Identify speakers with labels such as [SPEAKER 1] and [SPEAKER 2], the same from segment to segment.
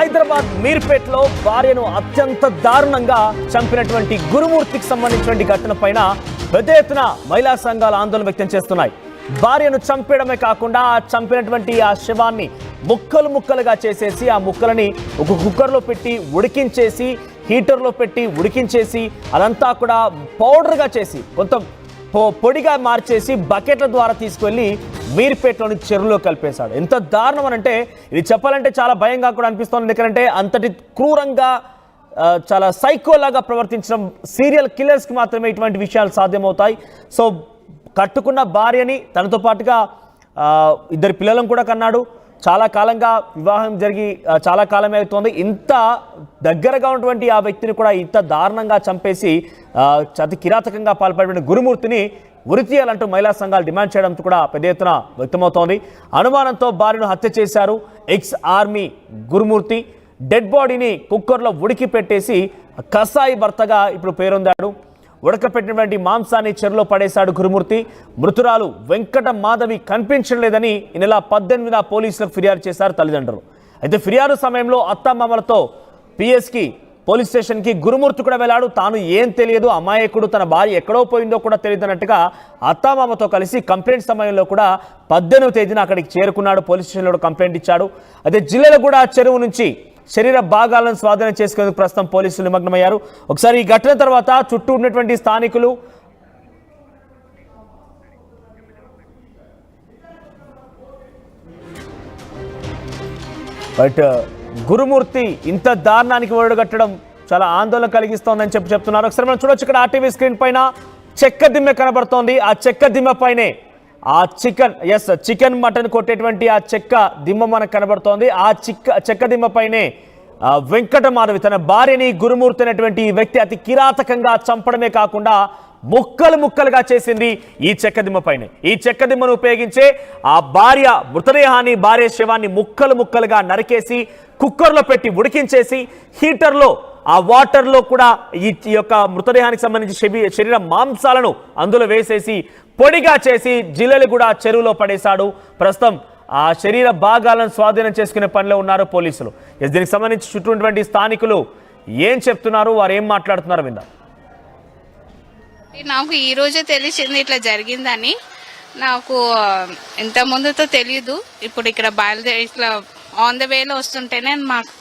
[SPEAKER 1] హైదరాబాద్ మీర్పేటలో భార్యను అత్యంత దారుణంగా చంపినటువంటి గురుమూర్తికి సంబంధించిన ఘటన పైన పెద్ద ఎత్తున మహిళా సంఘాలు ఆందోళన వ్యక్తం చేస్తున్నాయి. భార్యను చంపడమే కాకుండా చంపినటువంటి ఆ శవాన్ని ముక్కలు ముక్కలుగా చేసేసి ఆ ముక్కలని ఒక కుక్కర్లో పెట్టి ఉడికించేసి హీటర్లో పెట్టి ఉడికించేసి అదంతా కూడా పౌడర్గా చేసి కొంత పొడిగా మార్చేసి బకెట్ల ద్వారా తీసుకెళ్లి మీర్పేటలోని చెరువులో కలిపేశాడు. ఎంత దారుణం అంటే ఇది చెప్పాలంటే చాలా భయంగా కూడా అనిపిస్తుంది. ఎందుకంటే అంతటి క్రూరంగా చాలా సైకోలాగా ప్రవర్తించడం సీరియల్ కిల్లర్స్కి మాత్రమే ఇటువంటి విషయాలు సాధ్యమవుతాయి. సో కట్టుకున్న భార్యని తనతో పాటుగా ఇద్దరు పిల్లలను కూడా కన్నాడు. చాలా కాలంగా వివాహం జరిగి చాలా కాలమే అవుతోంది. ఇంత దగ్గరగా ఉన్నటువంటి ఆ వ్యక్తిని కూడా ఇంత దారుణంగా చంపేసి అతి కిరాతకంగా పాల్పడిన గురుమూర్తిని ఉరి తీయాలంటూ మహిళా సంఘాలు డిమాండ్ చేయడంతో కూడా పెద్ద ఎత్తున వ్యక్తమవుతోంది. అనుమానంతో భార్యను హత్య చేశారు ఎక్స్ ఆర్మీ గురుమూర్తి. డెడ్ బాడీని కుక్కర్లో ఉడికి పెట్టేసి కసాయి భర్తగా ఇప్పుడు పేరొందాడు. ఉడకపెట్టినటువంటి మాంసాన్ని చెరువులో పడేశాడు గురుమూర్తి. మృతురాలు వెంకట మాధవి కనిపించలేదని ఈ నెల 18న పోలీసులకు ఫిర్యాదు చేశారు తల్లిదండ్రులు. అయితే ఫిర్యాదు సమయంలో అత్తామామలతో పిఎస్కి పోలీస్ స్టేషన్కి గురుమూర్తి కూడా వెళ్ళాడు. తాను ఏం తెలియదు, అమాయకుడు, తన భార్య ఎక్కడో పోయిందో కూడా తెలియదు అన్నట్టుగా అత్తామామతో కలిసి కంప్లైంట్ సమయంలో కూడా 18వ తేదీన అక్కడికి చేరుకున్నాడు. పోలీస్ స్టేషన్లో కంప్లైంట్ ఇచ్చాడు. అయితే జిల్లాలో కూడా చెరువు నుంచి శరీర భాగాలను స్వాధీనం చేసుకునేందుకు ప్రస్తుతం పోలీసులు నిమగ్నమయ్యారు. ఒకసారి ఈ ఘటన తర్వాత చుట్టూ ఉన్నటువంటి స్థానికులు బట్ గురుమూర్తి ఇంత దారుణానికి ఒడిగట్టడం చాలా ఆందోళన కలిగిస్తోందని చెప్తున్నారు. ఒకసారి మనం చూడొచ్చు, ఇక్కడ ఆర్టీవీ స్క్రీన్ పైన చెక్క దిమ్మె కనబడుతోంది. ఆ చెక్క దిమ్మ పైనే ఆ చికెన్ మటన్ కొట్టేటువంటి ఆ చెక్క దిమ్మ మనకు కనబడుతోంది. ఆ చెక్క దిమ్మ పైనే వెంకట మాధవి తన భార్యని గురుమూర్తి అనేటువంటి ఈ వ్యక్తి అతి కిరాతకంగా చంపడమే కాకుండా ముక్కలు ముక్కలుగా చేసింది ఈ చెక్క దిమ్మ పైనే. ఈ చెక్క దిమ్మను ఉపయోగించే ఆ భార్య మృతదేహాన్ని, భార్య శవాన్ని ముక్కలు ముక్కలుగా నరికేసి కుక్కర్లో పెట్టి ఉడికించేసి హీటర్లో ఆ వాటర్లో కూడా ఈ యొక్క మృతదేహానికి సంబంధించి శరీర మాంసాలను అందులో వేసేసి పొడిగా చేసి జిల్లెలు కూడా చెరువులో పడేశాడు. ప్రస్తుతం ఆ శరీర భాగాలను స్వాధీనం చేసుకునే పనిలో ఉన్నారు పోలీసులు. దీనికి సంబంధించి చుట్టూ ఉన్నటువంటి స్థానికులు ఏం చెప్తున్నారు, వారు ఏం మాట్లాడుతున్నారు విందాం.
[SPEAKER 2] నాకు ఈ రోజే తెలిసింది ఇట్లా జరిగిందని. నాకు ఇంత ముందుతో తెలియదు. ఇప్పుడు ఇక్కడ బయలుదేరి ఇట్లా ఆన్ ద వేలో వస్తుంటేనే మాకు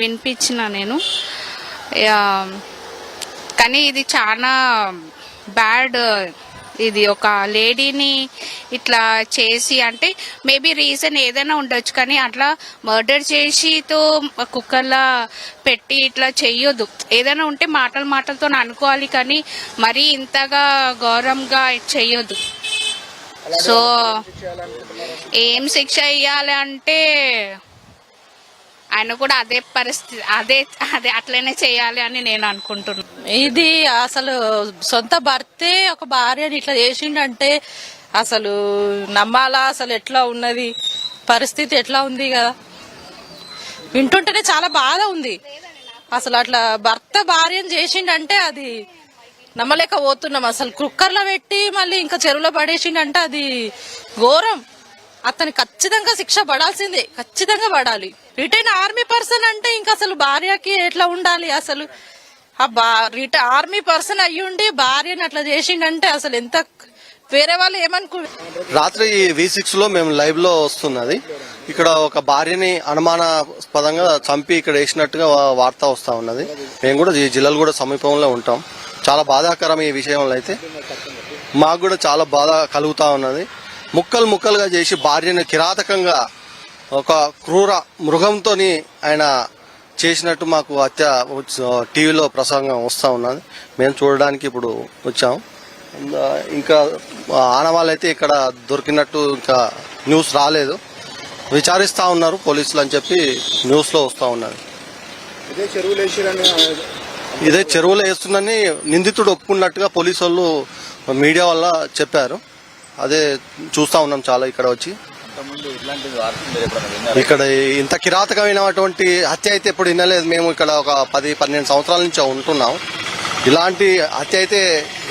[SPEAKER 2] వినిపించిన నేను. కానీ ఇది చాలా బ్యాడ్. ఇది ఒక లేడీని ఇట్లా చేసి, అంటే మేబీ రీజన్ ఏదైనా ఉండొచ్చు, కానీ అట్లా మర్డర్ చేసితో కుక్కర్లా పెట్టి ఇట్లా చెయ్యొద్దు. ఏదైనా ఉంటే మాటలతో అనుకోవాలి, కానీ మరీ ఇంతగా ఘోరంగా చెయ్యొద్దు. సో ఏం శిక్ష ఇవ్వాలి అంటే ఆయన కూడా అదే పరిస్థితి అదే అట్లనే చేయాలి అని నేను అనుకుంటున్నాను.
[SPEAKER 3] ఇది అసలు సొంత భర్తే ఒక భార్యని ఇట్లా చేసిండంటే అసలు నమ్మాలా? అసలు ఎట్లా ఉన్నది పరిస్థితి, ఎట్లా ఉంది కదా, వింటుంటేనే చాలా బాధ ఉంది. అసలు అట్లా భర్త భార్యను చేసిండంటే అది నమ్మలేకపోతున్నాం. అసలు కుక్కర్లో పెట్టి మళ్ళీ ఇంకా చెరువులో పడేసిండంటే అది ఘోరం. అతని ఖచ్చితంగా శిక్ష పడాల్సిందే, ఖచ్చితంగా పడాలి. రిటైర్డ్ ఆర్మీ పర్సన్ అంటే ఇంకా అసలు భార్యకి ఎట్లా ఉండాలి? అసలు ఆర్మీ పర్సన్ అయ్యుండి భార్యని అట్లా చేసిండంటే అసలు ఎంత, వేరే వాళ్ళు ఏమనుకో.
[SPEAKER 4] రాత్రి V6 లో మేము లైవ్ లో వస్తున్నది. ఇక్కడ ఒక భార్యని అనుమానాస్పదంగా చంపి ఇక్కడ వేసినట్టుగా వార్త వస్తా ఉన్నది. మేము కూడా ఈ జిల్లాలు కూడా సమీపంలో ఉంటాం. చాలా బాధాకరం ఈ విషయంలో. అయితే మాకు కూడా చాలా బాధ కలుగుతా ఉన్నది. ముక్కలు ముక్కలుగా చేసి భార్యను కిరాతకంగా ఒక క్రూర మృగంతో ఆయన చేసినట్టు మాకు టీవీలో ప్రసంగం వస్తూ ఉన్నది. మేము చూడడానికి ఇప్పుడు వచ్చాము. ఇంకా ఆనవాళ్ళైతే ఇక్కడ దొరికినట్టు ఇంకా న్యూస్ రాలేదు. విచారిస్తూ ఉన్నారు పోలీసులు అని చెప్పి న్యూస్లో వస్తూ ఉన్నది. ఇదే చెరువులో వేస్తుందని నిందితుడు ఒప్పుకున్నట్టుగా పోలీసు వాళ్ళు మీడియా వల్ల చెప్పారు. అదే చూస్తా ఉన్నాం చాలా ఇక్కడ వచ్చి. ఇక్కడ ఇంత కిరాతకమైనటువంటి హత్య అయితే ఎప్పుడు వినలేదు. మేము ఇక్కడ ఒక 10-12 సంవత్సరాల నుంచి ఉంటున్నాం. ఇలాంటి హత్య అయితే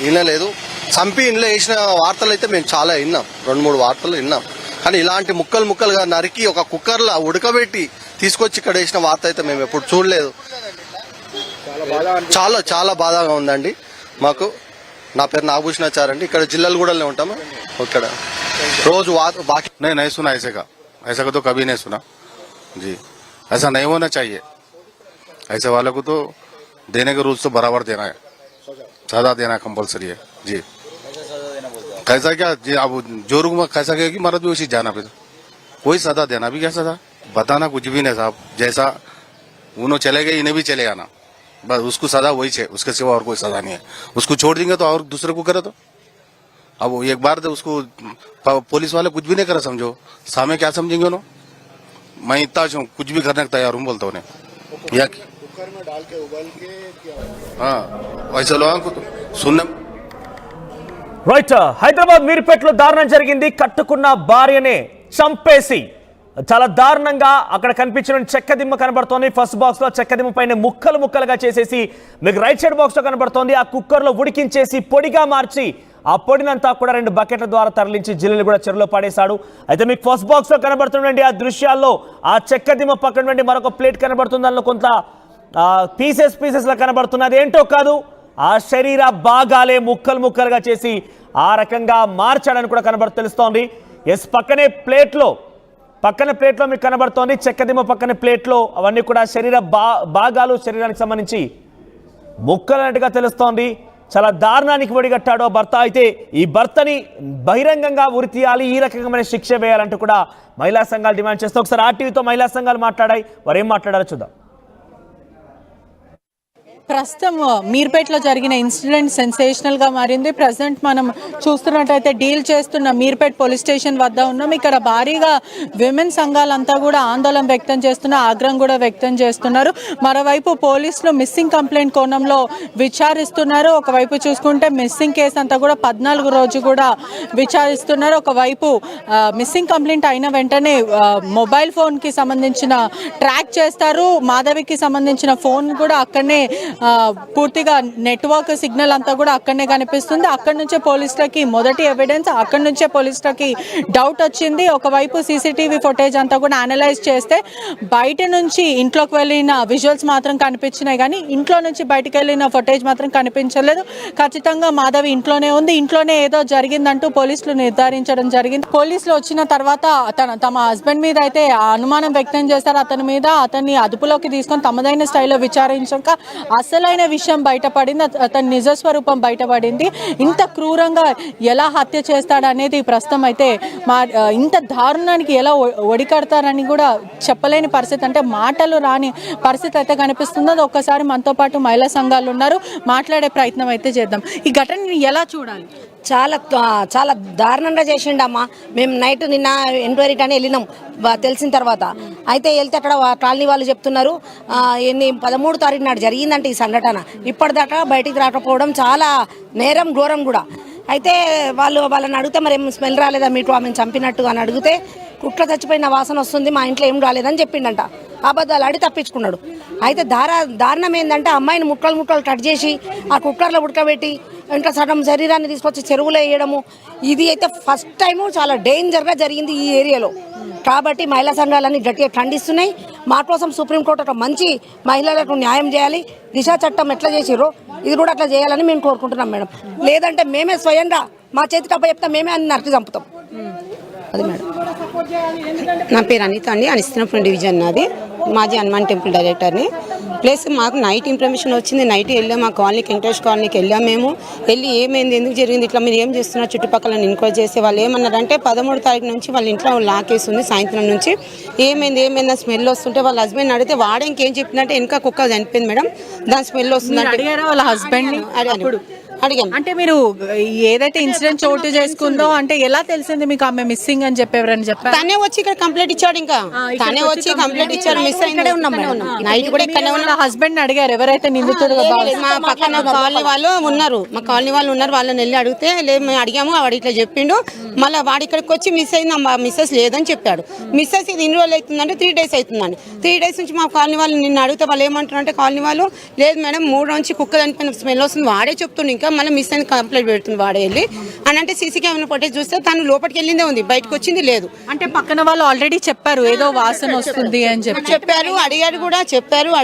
[SPEAKER 4] వినలేదు. చంపి ఇంట్లో వేసిన వార్తలు అయితే మేము చాలా విన్నాం, 2-3 వార్తలు విన్నాం. కానీ ఇలాంటి ముక్కలుగా నరికి ఒక కుక్కర్లో ఉడకబెట్టి తీసుకొచ్చి ఇక్కడ వేసిన వార్త అయితే మేము ఎప్పుడు చూడలేదు. చాలా చాలా బాధగా ఉందండి మాకు. నా పేరు నాగభూషణాచార్ అండి. ఇక్కడ జిల్లాలు కూడా ఉంటాము. ఇక్కడ రోజు बाकी
[SPEAKER 5] नहीं सुना ऐसा का तो कभी नहीं सुना जी. ऐसा नहीं होना चाहिए. ऐसे वालों को तो देने के रूल्स तो बराबर देना है, सजा देना कंपलसरी है जी. कैसा क्या जी, अब जोर में कैसा क्या कि मरद भी उसी जाना पे कोई सजा देना भी क्या सजा बताना कुछ भी नहीं साहब. जैसा उन्होंने चले गए इन्हें भी चले आना, बस उसको सजा वही है, उसके सिवा और कोई सजा नहीं है. उसको छोड़ देंगे तो और दूसरे को करे तो अब एक बार तो उसको पुलिस वाले कुछ भी नहीं करे समझो, सामने क्या समझेंगे उन्होंने. मैं इतना कुछ भी करने को तैयार हूँ बोलता उन्हें या कुकर में डाल के उबाल के. हाँ वैसे लोगों को तो सुनने.
[SPEAKER 1] రైట్, హైదరాబాద్ మీర్పేటలో దారుణం జరిగింది. కట్టుకున్న భార్యనే చంపేసి చాలా దారుణంగా అక్కడ కనిపించిన చెక్కదిమ్మ కనబడుతోంది. ఫస్ట్ బాక్స్ లో చెక్కదిమ్మ పైన ముక్కలు ముక్కలుగా చేసేసి మీకు రైట్ సైడ్ బాక్స్ లో కనబడుతోంది. ఆ కుక్కర్ లో ఉడికించేసి పొడిగా మార్చి ఆ పొడినంతా కూడా 2 బకెట్ల ద్వారా తరలించి జిల్లులు కూడా చెరువులో పడేశాడు. అయితే మీకు ఫస్ట్ బాక్స్ లో కనబడుతుండండి ఆ దృశ్యాల్లో ఆ చెక్కదిమ్మ పక్కన నుండి మరొక ప్లేట్ కనబడుతుంది. అందులో కొంత పీసెస్ లా కనబడుతున్నది. ఏంటో కాదు, ఆ శరీర భాగాలే ముక్కలు ముక్కలుగా చేసి ఆ రకంగా మార్చాడని కూడా తెలుస్తోంది. ఎస్, పక్కనే ప్లేట్లో మీకు కనబడుతోంది. చెక్కదిమ్మ పక్కనే ప్లేట్లో అవన్నీ కూడా శరీర భాగాలు, శరీరానికి సంబంధించి ముక్కలన్నట్టుగా తెలుస్తోంది. చాలా దారుణానికి ఒడిగట్టాడు భర్త. అయితే ఈ భర్తని బహిరంగంగా ఉరి తీయాలి, ఈ రకమైన శిక్ష వేయాలంటూ కూడా మహిళా సంఘాలు డిమాండ్ చేస్తూ ఒకసారి ఆర్టీవీతో మహిళా సంఘాలు మాట్లాడాయి. వారు ఏం మాట్లాడారో చూద్దాం.
[SPEAKER 6] ప్రస్తుతం మీర్పేటలో జరిగిన ఇన్సిడెంట్ సెన్సేషనల్ గా మారింది. ప్రజెంట్ మనం చూస్తున్నట్టయితే డీల్ చేస్తున్న మీర్పేట్ పోలీస్ స్టేషన్ వద్ద ఉన్నాం. ఇక్కడ భారీగా విమెన్ సంఘాలంతా కూడా ఆందోళన వ్యక్తం చేస్తున్న ఆగ్రహం కూడా వ్యక్తం చేస్తున్నారు. మరోవైపు పోలీసులు మిస్సింగ్ కంప్లైంట్ కోణంలో విచారిస్తున్నారు. ఒకవైపు చూసుకుంటే మిస్సింగ్ కేసు అంతా కూడా 14 రోజు కూడా విచారిస్తున్నారు. ఒకవైపు మిస్సింగ్ కంప్లైంట్ అయిన వెంటనే మొబైల్ ఫోన్ కి సంబంధించిన ట్రాక్ చేస్తారు. మాధవికి సంబంధించిన ఫోన్ కూడా అక్కడనే పూర్తిగా నెట్వర్క్ సిగ్నల్ అంతా కూడా అక్కడనే కనిపిస్తుంది. అక్కడి నుంచే పోలీసులకి మొదటి ఎవిడెన్స్, అక్కడి నుంచే పోలీసులకి డౌట్ వచ్చింది. ఒకవైపు సీసీటీవీ ఫుటేజ్ అంతా కూడా అనలైజ్ చేస్తే బయట నుంచి ఇంట్లోకి వెళ్ళిన విజువల్స్ మాత్రం కనిపించినాయి, కానీ ఇంట్లో నుంచి బయటకు వెళ్ళిన ఫుటేజ్ మాత్రం కనిపించలేదు. ఖచ్చితంగా మాధవి ఇంట్లోనే ఉంది, ఇంట్లోనే ఏదో జరిగిందంటూ పోలీసులు నిర్ధారించడం జరిగింది. పోలీసులు వచ్చిన తర్వాత తమ హస్బెండ్ మీద అయితే అనుమానం వ్యక్తం చేస్తారు. అతని మీద అతన్ని అదుపులోకి తీసుకొని తమదైన స్టైల్లో విచారించాక అసలైన విషయం బయటపడింది. అతని నిజస్వరూపం బయటపడింది. ఇంత క్రూరంగా ఎలా హత్య చేస్తాడనేది ప్రస్తుతం అయితే ఇంత దారుణానికి ఎలా ఒడికడతారని కూడా చెప్పలేని పరిస్థితి, అంటే మాటలు రాని పరిస్థితి అయితే కనిపిస్తుంది. అది ఒక్కసారి మనతో పాటు మహిళా సంఘాలు ఉన్నారు, మాట్లాడే ప్రయత్నం అయితే చేద్దాం. ఈ ఘటనని ఎలా చూడాలి?
[SPEAKER 7] చాలా చాలా దారుణంగా చేసిండమ్మా. మేము నైట్ నిన్న ఎంక్వైరీ అని వెళ్ళినాం తెలిసిన తర్వాత. అయితే వెళ్తే అక్కడ కాలనీ వాళ్ళు చెప్తున్నారు 13వ తారీఖు నాడు జరిగిందంటే ఈ సంఘటన. ఇప్పటిదాకా బయటికి రాకపోవడం చాలా నేరం, ఘోరం కూడా. అయితే వాళ్ళని అడిగితే మరి ఏం స్మెల్ రాలేదా మీకు ఆమెను చంపినట్టు అని అడిగితే కుట్ల చచ్చిపోయిన వాసన వస్తుంది, మా ఇంట్లో ఏం రాలేదని చెప్పిండంట. అబద్ధాలు ఆడి తప్పించుకున్నాడు. అయితే దారుణం ఏంటంటే అమ్మాయిని ముక్కలు కట్ చేసి ఆ కుక్కర్లో ఉడకబెట్టి ఇంట్లో సగం శరీరాన్ని తీసుకొచ్చి చెరువులో వేయడము, ఇది అయితే ఫస్ట్ టైము చాలా డేంజర్గా జరిగింది ఈ ఏరియాలో. కాబట్టి మహిళా సంఘాలన్నీ గట్టిగా ఖండిస్తున్నాయి. మా కోసం సుప్రీంకోర్టు ఒక మంచి మహిళలకు న్యాయం చేయాలి. దిశ చట్టం ఎట్లా చేసిరో ఇది కూడా అట్లా చేయాలని మేము కోరుకుంటున్నాం మేడం. లేదంటే మేమే స్వయంగా మా చేతికి అప్ప చెప్తాం, మేమే అన్ని నరికి చంపుతాం. అది మేడం.
[SPEAKER 8] నా పేరు అనిత అండి, అనిస్తనపురం డివిజన్ నాది. మాజీ హనుమాన్ టెంపుల్ డైరెక్టర్ని. ప్లస్ మాకు నైట్ ఇన్ఫర్మేషన్ వచ్చింది. నైట్ వెళ్ళాం మా కాలనీకి, వెంకటేష్ కాలనీకి వెళ్ళాం. మేము వెళ్ళి ఏమైంది, ఎందుకు జరిగింది, ఇట్లా మీరు ఏం చేస్తున్నారు చుట్టుపక్కల ఎంక్వైరీ చేసే వాళ్ళు ఏమన్నారంటే 13వ తారీఖు నుంచి వాళ్ళ ఇంట్లో లాకేసి ఉంది. సాయంత్రం నుంచి ఏమైంది స్మెల్ వస్తుంటే వాళ్ళ హస్బెండ్ అడిగితే వాడే ఇంకేం చెప్పిందంటే వెనక కుక్క చనిపోయింది మేడం, దాని స్మెల్ వస్తుంది అంటే
[SPEAKER 6] వాళ్ళ హస్బెండ్
[SPEAKER 8] అడిగాం.
[SPEAKER 6] అంటే మీరు ఏదైతే ఇన్సిడెంట్ చోటు చేసుకుందో అంటే ఎలా తెలిసింది మీకు ఆమె మిస్సింగ్ అని చెప్పేవారని చెప్పారు?
[SPEAKER 8] తనే వచ్చి ఇక్కడ కంప్లైంట్ ఇచ్చాడు. ఇంకా తనే వచ్చి కంప్లైంట్ ఇచ్చారు. మిస్ అయిందే ఉన్నాం నైట్ కూడా ఇక్కడే ఉన్నాం.
[SPEAKER 6] హస్బెండ్ అడిగారు ఎవరైతే నిందితుడు?
[SPEAKER 8] మా పక్కన కాలనీ వాళ్ళు ఉన్నారు, వాళ్ళని వెళ్ళి అడిగితే లేదు మేము అడిగాము, వాడు ఇట్లా చెప్పిండు. మళ్ళీ వాడు ఇక్కడికి వచ్చి మిస్ అయింది, మా మిస్సెస్ లేదని చెప్పాడు. మిస్సెస్ ఇది ఎన్ని రోజులు అవుతుందంటే 3 days అవుతుందండి. 3 days నుంచి మా కాలనీ వాళ్ళు నిన్ను అడిగితే వాళ్ళు ఏమంటారు అంటే కాలనీ వాళ్ళు లేదు మేడం 3 నుంచి కుక్క చనిపోయిన స్మెల్ వస్తుంది, వాడే చెప్తుండే ఇంకా మళ్ళీ మిస్ అని కంప్లైంట్ పెడుతుంది వాడే వెళ్ళి అని అంటే సీసీ కెమెరా ఫుటేజ్ చూస్తే తను లోపలికి వెళ్ళిందే ఉంది, బయటకు వచ్చింది లేదు.
[SPEAKER 6] అంటే పక్కన వాళ్ళు ఆల్రెడీ చెప్పారు ఏదో వాసన వస్తుంది అని
[SPEAKER 8] చెప్పారు,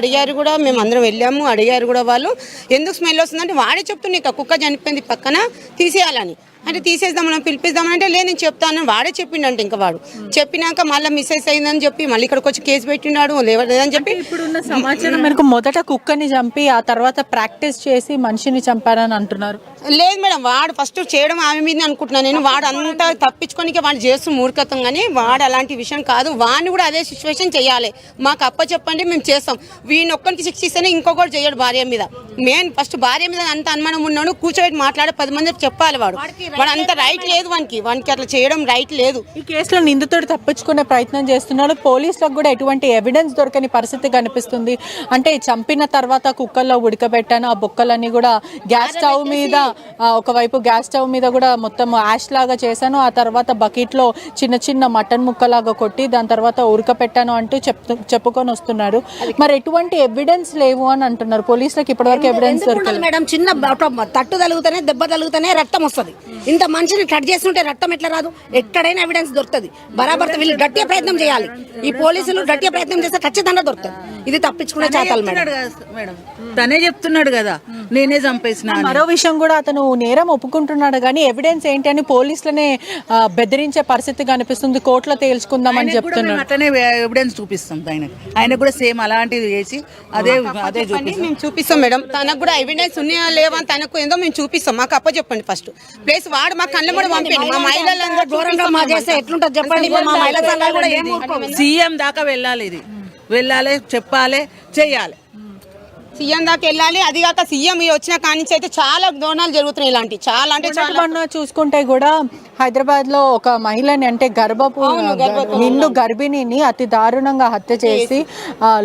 [SPEAKER 8] అడిగారు కూడా మేము అందరం వెళ్ళాము, అడిగారు కూడా వాళ్ళు ఎందుకు స్మెల్ వస్తుందంటే వాడే చెప్తుంది ఇక కుక్క చనిపోయింది పక్కన తీసేయాలని అంటే తీసేద్దామని పిలిపిద్దామని అంటే లేదు నేను చెప్తాను వాడే చెప్పిండంటే ఇంకా వాడు చెప్పినాక మళ్ళీ మిస్సెస్ అయిందని చెప్పి మళ్ళీ ఇక్కడికి వచ్చి కేసు పెట్టినాడు లేదని చెప్పి
[SPEAKER 6] ఇప్పుడున్న సమాచారం మేరకు మొదట కుక్కని చంపి ఆ తర్వాత ప్రాక్టీస్ చేసి మనిషిని చంపారని అంటున్నారు.
[SPEAKER 8] లేదు మేడం వాడు ఫస్ట్ చేయడం ఆమె మీద అనుకుంటున్నాను నేను, వాడు అంతా తప్పించుకోనికే వాడు చేస్తూ మూర్ఖత్వం కానీ వాడు అలాంటి విషయం కాదు, వాడిని కూడా అదే సిచ్యువేషన్ చేయాలి, మాకు అప్ప చెప్పండి మేము చేస్తాం. వీడిని ఒక్కరికి శిక్ష ఇస్తేనే ఇంకొకటి చేయడు భార్య మీద, మెయిన్ ఫస్ట్ భార్య మీద అంత అనుమానం ఉన్నాడు కూర్చోబెట్టి మాట్లాడే 10 మందికి చెప్పాలి, వాడు అంత రైట్ లేదు వానికి అట్లా చేయడం రైట్ లేదు.
[SPEAKER 6] ఈ కేసులో నిందితుడు తప్పించుకునే ప్రయత్నం చేస్తున్నాడు, పోలీసులకు కూడా ఎటువంటి ఎవిడెన్స్ దొరకని పరిస్థితి కనిపిస్తుంది. అంటే చంపిన తర్వాత కుక్కల్లో ఉడకబెట్టాను ఆ బొక్కలన్నీ కూడా గ్యాస్ స్టవ్ మీద ఒకవైపు గ్యాస్ స్టవ్ మీద కూడా మొత్తం యాష్ లాగా చేశాను, ఆ తర్వాత బకెట్లో చిన్న చిన్న మటన్ ముక్కలాగా కొట్టి దాని తర్వాత ఉడకపెట్టాను అంటూ చెప్పుకొని వస్తున్నారు. మరి ఎటువంటి ఎవిడెన్స్ లేవు అని అంటున్నారు, పోలీసులకు ఇప్పటివరకు ఎవిడెన్స్ దొరకలేదు
[SPEAKER 7] మేడం. చిన్న తట్టు తలుగుతూనే దెబ్బ తలుగుతూనే రక్తం వస్తుంది, ఇంత మనిషిని కట్ చేస్తుంటే రక్తం ఎట్లా రాదు? ఎక్కడైనా ఎవిడెన్స్ దొరుకుతుంది బరాబర్. వీళ్ళు గట్టిగా ప్రయత్నం చేయాలి, ఈ పోలీసులు గట్టిగా ప్రయత్నం చేస్తే ఖచ్చితంగా దొరుకుతుంది. ఇది తప్పించుకునే చాతాలు
[SPEAKER 9] మేడం. తనే చెప్తున్నాడు కదా నేనే చంపేసిన.
[SPEAKER 6] మరో విషయం కూడా అతను నేరం ఒప్పుకుంటున్నాడు కానీ ఎవిడెన్స్ ఏంటి అని పోలీసులనే బెదిరించే పరిస్థితి కనిపిస్తుంది, కోర్టులో తేల్చుకుందామని చెప్తున్నాడు.
[SPEAKER 9] అట్లనే ఎవిడెన్స్ చూపిస్తాం ఆయన కూడా సేమ్ అలాంటిది చేసి అదే
[SPEAKER 8] మేము చూపిస్తాం మేడం. తనకు కూడా ఎవిడెన్స్ ఉన్నాయా లేవా తనకు ఏందో మేము చూపిస్తాం, మాకు అప్ప చెప్పండి ఫస్ట్. ప్లేస్ వాడు మా కళ్ళ కూడా పంపిండి, మా మహిళలందరూ
[SPEAKER 7] ఘోరంగా మా చేస్తే ఎట్లుంటుంది చెప్పండి. మా మహిళా సంఘాలు కూడా
[SPEAKER 9] సీఎం దాకా వెళ్ళాలి, ఇది వెళ్ళాలి, చెప్పాలి, చెయ్యాలి.
[SPEAKER 8] సీఎం దాకా వెళ్ళాలి. అది కాక సీఎం వచ్చిన కానించి అయితే చాలా దోణాలు జరుగుతున్నాయి, ఇలాంటి చాలా అంటే చాలా.
[SPEAKER 6] చూసుకుంటే కూడా హైదరాబాద్ లో ఒక మహిళని అంటే నిండు గర్భిణిని అతి దారుణంగా హత్య చేసి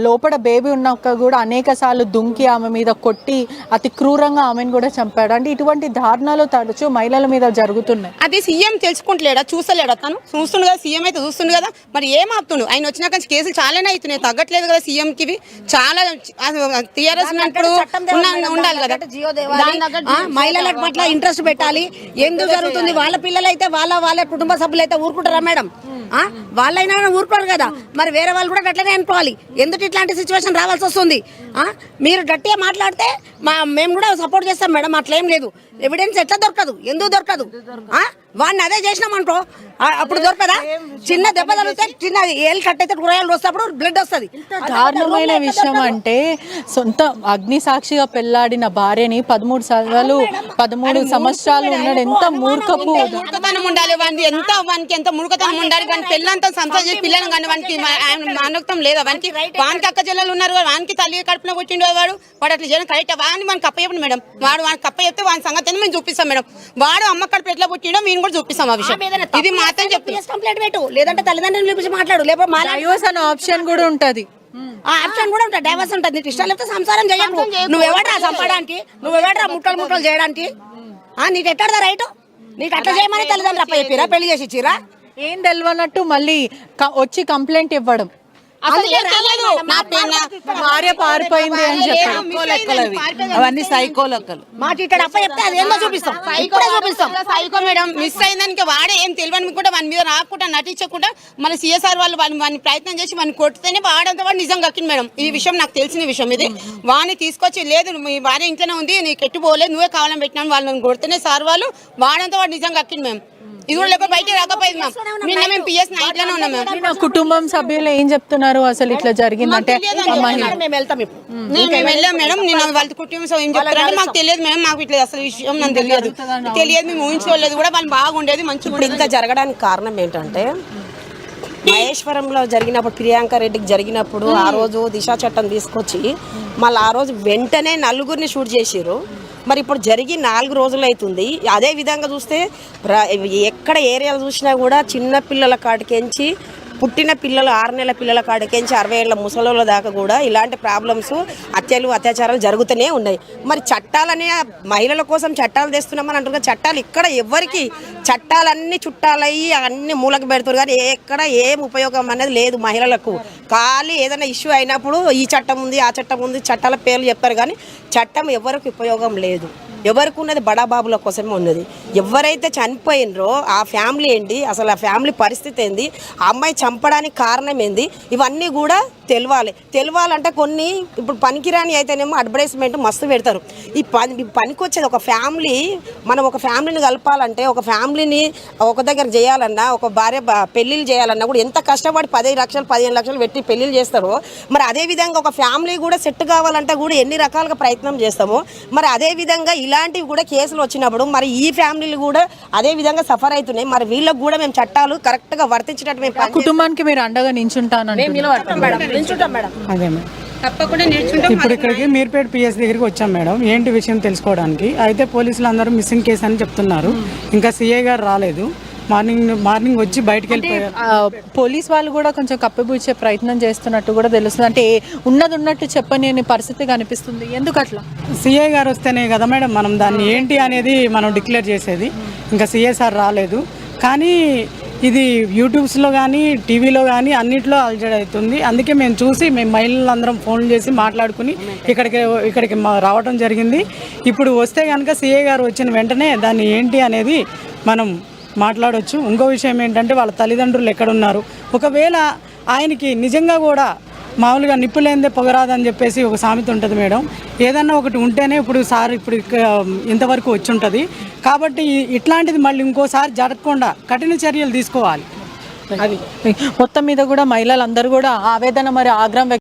[SPEAKER 6] లోపల బేబీ ఉన్నాక కూడా అనేక సార్లు దుంకి ఆమె మీద కొట్టి అతి క్రూరంగా ఆమెను కూడా చంపాడు. అంటే ఇటువంటి దారుణాలు తరచూ మహిళల మీద జరుగుతున్నాయి.
[SPEAKER 8] అది సీఎం తెలుసుకుంటలేడా, చూసలేడా? తను చూస్తుండు కదా, సీఎం అయితే చూస్తుండు కదా, మరి ఏం ఆపుతుండు? ఆయన వచ్చినాక కేసులు చాలానే అవుతున్నాయి, తగ్గట్లేదు కదా సీఎం కి. చాలా టీఆర్ఎస్ ఉండాలి కదా,
[SPEAKER 7] మహిళల పట్ల ఇంట్రెస్ట్ పెట్టాలి. ఎందుకు జరుగుతుంది? వాళ్ళ పిల్లలు అయితే వాళ్ళ కుటుంబ సభ్యులు అయితే ఊరుకుంటారా మేడం? వాళ్ళైనా ఊరుకోరు కదా, మరి వేరే వాళ్ళు కూడా గట్లనే అనుకోవాలి. ఎందుకు ఇట్లాంటి సిచ్యువేషన్ రావాల్సి వస్తుంది? మీరు గట్టిగా మాట్లాడితే మేము కూడా సపోర్ట్ చేస్తాం మేడం, అట్లేం లేదు. ఎవిడెన్స్ ఎట్లా దొరకదు? ఎందుకు దొరకదు? వాడిని అదే చేసినామనుకో అప్పుడు దొరకదా? చిన్న దెబ్బ తగిలితే చిన్న ఏళ్ళు కట్ అయితే కూరగాయలు వస్తేప్పుడు బ్లడ్ వస్తుంది.
[SPEAKER 6] దారుణమైన విషయం అంటే సొంత అగ్ని సాక్షిగా పెళ్లాడిన భార్యని 13 సంవత్సరాలు ఉన్నాడు. ఎంత
[SPEAKER 8] మూర్ఖతనం ఉండాలి వానికి, ఎంత మూర్ఖతనం ఉండాలి. వానికి పెళ్ళంతా సంసారం చేసి పిల్లలు కానీ వానికి మానవత్వం లేదా? వానికి అక్క చెల్లెలు ఉన్నారు, వానికి తల్లి కడుపున కొట్టిండు వాడు అట్లా చేయడం కరెక్ట్. వాడిని మనకి అప్ప చెప్పండి మేడం, వాడికి అప్ప చెప్తే వాని సంగతి మేము చూపిస్తాం మేడం. వాడు అమ్మ కడుపు ఎట్లా పుట్టిండో మేము కూడా చూపిస్తాం ఆ విషయం. ఇది మాత్రం
[SPEAKER 7] కంప్లైంట్ పెట్టు, లేదంటే తల్లిదండ్రులు పిలిచి మాట్లాడు, లేకపోతే
[SPEAKER 6] ఆప్షన్ కూడా ఉంటది.
[SPEAKER 7] ఆప్షన్ కూడా ఉంటుంది, డైవర్స్ ఉంటుంది. నీకు ఇష్టం లేకపోతే సంసారం చేయకు. నువ్వెవడరా చంపడానికి? నువ్వెవడరా ముక్కలు చేయడానికి? నీకు ఎట్టడదా రైట్? నీకు అట్లా చేయమని తల్లిదండ్రులు అప్ప చెప్పిరా, పెళ్లి చేసి ఇచ్చిరా?
[SPEAKER 6] ఏం తెలియనట్టు మళ్ళీ వచ్చి కంప్లైంట్ ఇవ్వడం, భార్య పారిపోయింది అని చెప్పి
[SPEAKER 9] అవన్నీ సైకో లెక్కలు.
[SPEAKER 7] మాకు ఇక్కడ అప్ప చెప్తే అదేందో చూపిస్తాం,
[SPEAKER 8] సైకో మేడం. మిస్ అయిందానికి వాడే ఏం తెలియని కూడా వాని మీద రాకుండా నటించకుండా మన సిఎస్ఆర్ వాళ్ళు వాడిని ప్రయత్నం చేసి వాడిని కొడితేనే వాడంతా వాడు నిజం కక్కింది మేడం. ఈ విషయం నాకు తెలిసిన విషయం. ఇది వాడిని తీసుకొచ్చి లేదు మీ భార్య ఇంట్లోనే ఉంది, నీకు ఎట్టుపోలేదు, నువ్వే కావాలని పెట్టినాను వాళ్ళని కొడితేనే సార్ వాళ్ళు వాడంతా వాడు నిజం కక్కింది మేము. ఇది కూడా లేకపోతే బయట రాకపోయింది మ్యామ్. నిన్న మేము పిఎస్ నైట్లోనే ఉన్నాం మ్యామ్.
[SPEAKER 6] కుటుంబం సభ్యులు ఏం చెప్తున్నారు అసలు ఇట్లా జరిగిందంటే?
[SPEAKER 7] మేము
[SPEAKER 8] వెళ్ళాం మేడం, నిన్న వాళ్ళ కుటుంబం ఏం చెప్తారంటే మాకు తెలియదు మేడం, మాకు ఇట్లా అసలు విషయం నాకు తెలియదు, మేము ఊహించుకోలేదు కూడా. వాళ్ళు బాగుండేది మంచి.
[SPEAKER 10] ఇప్పుడు ఇంత జరగడానికి కారణం ఏంటంటే మహేశ్వరంలో జరిగినప్పుడు ప్రియాంక రెడ్డికి జరిగినప్పుడు ఆ రోజు దిశ చట్టం తీసుకొచ్చి మళ్ళీ ఆ రోజు వెంటనే 4గురిని షూట్ చేసిర్రు. మరి ఇప్పుడు జరిగి 4 రోజులు అవుతుంది. అదే విధంగా చూస్తే ఎక్కడ ఏరియాలు చూసినా కూడా చిన్నపిల్లల కాటికెంచి పుట్టిన పిల్లలు 6 నెలల పిల్లల కాడికించి 60 ఏళ్ళ ముసలోళ్ళ దాకా కూడా ఇలాంటి ప్రాబ్లమ్స్ హత్యలు అత్యాచారాలు జరుగుతూనే ఉన్నాయి. మరి చట్టాలనే మహిళల కోసం చట్టాలు తెస్తున్నామని అంటున్నారు. చట్టాలు ఇక్కడ ఎవరికి చట్టాలన్నీ చుట్టాలయ్యి అన్ని మూలకు పెడుతున్నారు కానీ ఎక్కడ ఏం ఉపయోగం అనేది లేదు మహిళలకు. ఖాళీ ఏదైనా ఇష్యూ అయినప్పుడు ఈ చట్టం ఉంది ఆ చట్టం ఉంది చట్టాల పేర్లు చెప్తారు కానీ చట్టం ఎవరికి ఉపయోగం లేదు. ఎవరికి ఉన్నది బడాబాబుల కోసమే ఉన్నది. ఎవరైతే చనిపోయినరో ఆ ఫ్యామిలీ ఏంటి, అసలు ఆ ఫ్యామిలీ పరిస్థితి ఏంది, ఆ అమ్మాయి చంపడానికి కారణం ఏంది, ఇవన్నీ కూడా తెలియాలంటే కొన్ని ఇప్పుడు పనికిరాని అయితేనేమో అడ్వర్టైజ్మెంట్ మస్తు పెడతారు. ఈ పనికొచ్చేది ఒక ఫ్యామిలీ, మనం ఒక ఫ్యామిలీని కలపాలంటే ఒక ఫ్యామిలీని ఒక దగ్గర చేయాలన్నా ఒక భార్య పెళ్ళిళ్ళు చేయాలన్నా కూడా ఎంత కష్టపడి 10 లక్షలు 15 లక్షలు పెట్టి పెళ్ళిళ్ళు చేస్తారో మరి అదేవిధంగా ఒక ఫ్యామిలీ కూడా సెట్ కావాలంటే కూడా ఎన్ని రకాలుగా ప్రయత్నం చేస్తామో మరి అదేవిధంగా ఇలాంటివి కూడా కేసులు వచ్చినప్పుడు మరి ఈ ఫ్యామిలీలు కూడా అదే విధంగా సఫర్ అవుతున్నాయి. మరి వీళ్ళకి కూడా మేము చట్టాలు కరెక్ట్గా వర్తించేటట్టు మేము
[SPEAKER 6] కుటుంబానికి మీరు అండగా నించుంటాను
[SPEAKER 11] అదే మేడం ఇప్పుడు ఇక్కడికి మీర్పేట పిఎస్ దగ్గరికి వచ్చాం మేడం, ఏంటి విషయం తెలుసుకోవడానికి. అయితే పోలీసులు అందరూ మిస్సింగ్ కేసు అని చెప్తున్నారు. ఇంకా సిఐ గారు రాలేదు. మార్నింగ్ వచ్చి బయటకు వెళ్ళిపోయారు.
[SPEAKER 6] పోలీస్ వాళ్ళు కూడా కొంచెం కప్పిపుచ్చే ప్రయత్నం చేస్తున్నట్టు కూడా తెలుస్తుంది. అంటే ఉన్నట్టు చెప్పని అనే పరిస్థితి కనిపిస్తుంది. ఎందుకు అట్లా?
[SPEAKER 11] సిఐ గారు వస్తేనే కదా మేడం మనం దాన్ని ఏంటి అనేది మనం డిక్లేర్ చేసేది. ఇంకా సిఐ సార్ రాలేదు. కానీ ఇది యూట్యూబ్స్లో కానీ టీవీలో కానీ అన్నిట్లో అల్జడి అవుతుంది. అందుకే మేము చూసి మేము మహిళలందరం ఫోన్ చేసి మాట్లాడుకుని ఇక్కడికి రావడం జరిగింది. ఇప్పుడు వస్తే కనుక సిఐ గారు వచ్చిన వెంటనే దాన్ని ఏంటి అనేది మనం మాట్లాడవచ్చు. ఇంకో విషయం ఏంటంటే వాళ్ళ తల్లిదండ్రులు ఎక్కడున్నారు, ఒకవేళ ఆయనకి నిజంగా కూడా మామూలుగా నిప్పులేందే పొగరాదని చెప్పేసి ఒక సామెత ఉంటుంది మేడం. ఏదన్నా ఒకటి ఉంటేనే ఇప్పుడు ఇంతవరకు వచ్చి ఉంటుంది. కాబట్టి ఇట్లాంటిది మళ్ళీ ఇంకోసారి జరగకుండా కఠిన చర్యలు తీసుకోవాలి.
[SPEAKER 6] అది మొత్తం మీద కూడా మహిళలందరూ కూడా ఆవేదన మరి ఆగ్రహం